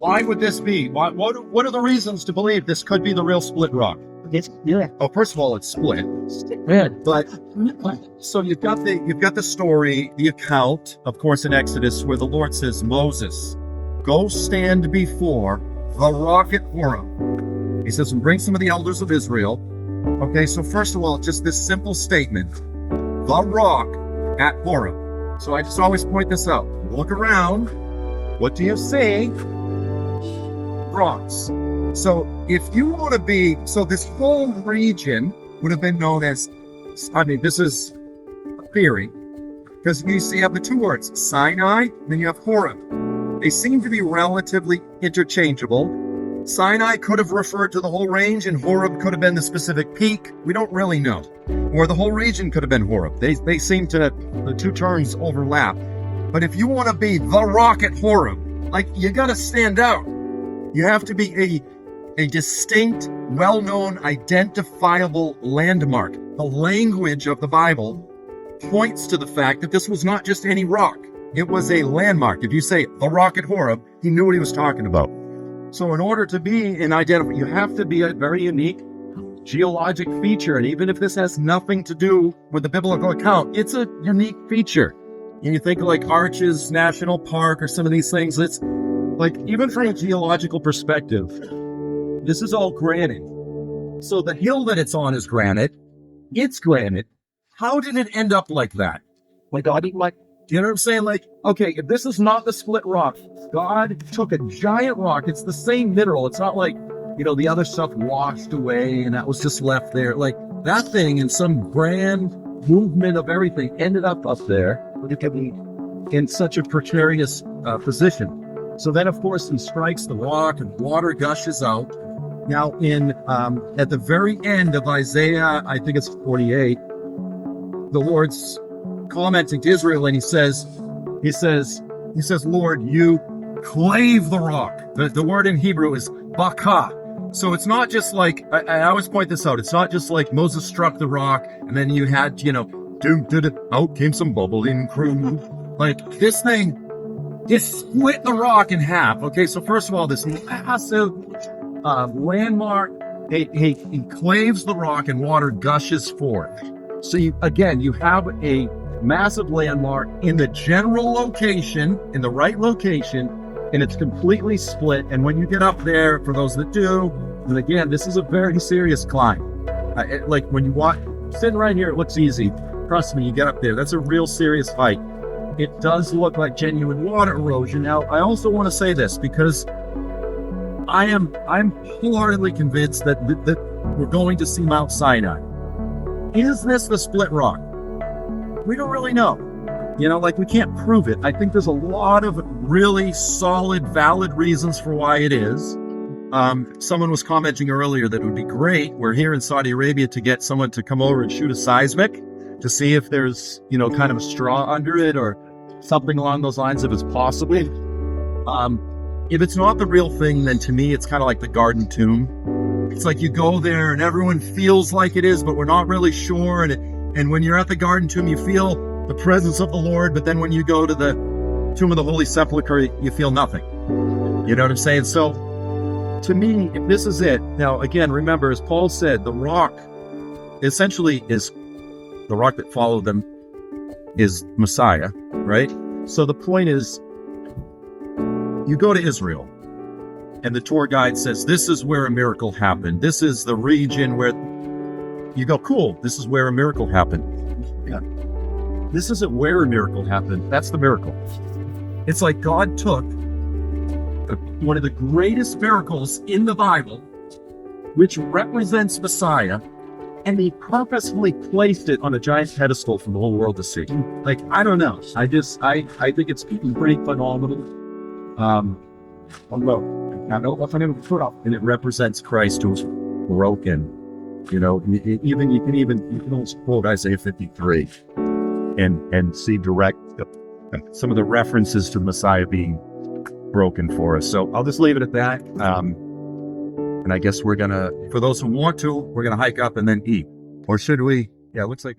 Why would this be? What are the reasons to believe this could be the real Split Rock? Oh, first of all, it's split. But so you've got the story, the account, of course, in Exodus, where the Lord says, Moses, go stand before the rock at Horeb. He says, and bring some of the elders of Israel. Okay, so first of all, just this simple statement, the rock at Horeb. So I just always point this out. Look around. What do you see? Rocks. So if you want to be, so this whole region would have been known as, I mean, this is a theory, because you have the two words, Sinai, and then you have Horeb. They seem to be relatively interchangeable. Sinai could have referred to the whole range, and Horeb could have been the specific peak. We don't really know. Or the whole region could have been Horeb. They seem to, the two terms overlap. But if you want to be the rock at Horeb, like, you got to stand out. You have to be a distinct, well-known, identifiable landmark. The language of the Bible points to the fact that this was not just any rock. It was a landmark. If you say the rock at Horeb, he knew what he was talking about. So in order to be an identifier, you have to be a very unique geologic feature. And even if this has nothing to do with the biblical account, it's a unique feature. And you think like Arches National Park or some of these things, it's like, even from a geological perspective, this is all granite. So the hill that it's on is granite. It's granite. How did it end up like that? Like, God, like, you know what I'm saying? Like, okay, if this is not the Split Rock, God took a giant rock. It's the same mineral. It's not like, you know, the other stuff washed away and that was just left there. Like, that thing in some grand movement of everything ended up there in such a precarious position. So then, of course, he strikes the rock and water gushes out. Now, at the very end of Isaiah, I think it's 48, the Lord's commenting to Israel, and he says, Lord, you clave the rock. The word in Hebrew is bakah. So it's not just like, I always point this out, it's not just like Moses struck the rock, and then you had, you know, out came some bubbling crew. Like, this thing, it split the rock in half. Okay, so first of all, this massive landmark, it enclaves the rock and water gushes forth. So you have a massive landmark in the general location, in the right location, and it's completely split. And when you get up there, for those that do, and again, this is a very serious climb. Like, when you walk, sitting right here, it looks easy. Trust me, you get up there, that's a real serious hike. It does look like genuine water erosion. Now, I also want to say this, because I'm wholeheartedly convinced that we're going to see Mount Sinai. Is this the Split Rock? We don't really know. You know, like, we can't prove it. I think there's a lot of really solid, valid reasons for why it is. Someone was commenting earlier that it would be great, we're here in Saudi Arabia, to get someone to come over and shoot a seismic to see if there's, you know, kind of a straw under it or something along those lines, if it's possible. If it's not the real thing, then to me, it's kind of like the Garden Tomb. It's like you go there and everyone feels like it is, but we're not really sure. And when you're at the Garden Tomb, you feel the presence of the Lord, but then when you go to the Tomb of the Holy Sepulchre, you feel nothing. You know what I'm saying? So, to me, if this is it, now again, remember, as Paul said, the rock essentially is the rock that followed them is Messiah, right? So the point is, you go to Israel, and the tour guide says, this is where a miracle happened. This is the region where you go, cool, this is where a miracle happened. Yeah. This isn't where a miracle happened. That's the miracle. It's like God took one of the greatest miracles in the Bible, which represents Messiah, and he purposefully placed it on a giant pedestal for the whole world to see. Like, I don't know. I think it's pretty phenomenal. And it represents Christ who's broken. You know, you can also quote Isaiah 53 and see direct some of the references to Messiah being broken for us. So I'll just leave it at that. And I guess we're gonna, for those who want to, we're gonna hike up and then eat. Or should we? Yeah, it looks like